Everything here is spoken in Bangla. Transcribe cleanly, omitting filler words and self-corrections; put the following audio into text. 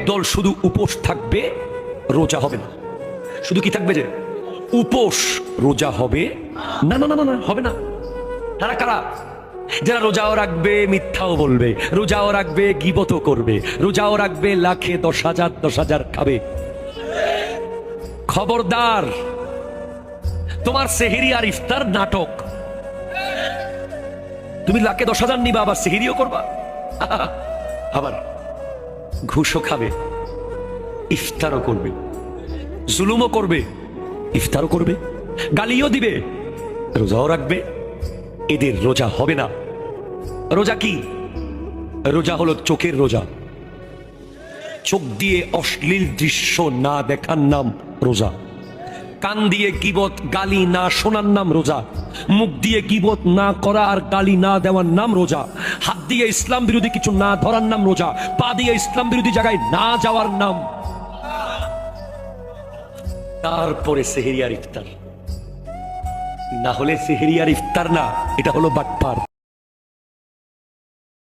একদল শুধু উপোস থাকবে, রোজা হবে না। শুধু কি থাকবে? যে উপোস, রোজা হবে না। না না না না, হবে না। তারা কারা? যারা রোজাও রাখবে, মিথ্যাও বলবে, রোজাও রাখবে, গীবতও করবে, রোজাও রাখবে, লাখে 10,000 খাবে। খবরদার, তোমার সেহরি আর ইফতার নাটক। তুমি লাখে 10,000 নিবা, আবার সেহরিও করবা, আবার ঘুষও খাবে, ইফতারও করবে, জুলুমও করবে, ইফতারও করবে, গালিও দিবে, রোজাও রাখবে। এদের রোজা হবে না। রোজা কি? রোজা হলো চোখের রোজা। চোখ দিয়ে অশ্লীল দৃশ্য না দেখার নাম রোজা। কান দিয়ে গীবত গালি না শোনার নাম রোজা। মুখ দিয়ে গীবত না করা আর গালি না দেওয়ার নাম রোজা। হাত দিয়ে ইসলাম বিরোধী কিছু না ধরার নাম রোজা। পা দিয়ে ইসলাম বিরোধী জায়গায় না যাওয়ার নাম। তারপরে সেহরি আর ইফতার। না হলে সেহরি আর ইফতার না, এটা হলো বাটপার।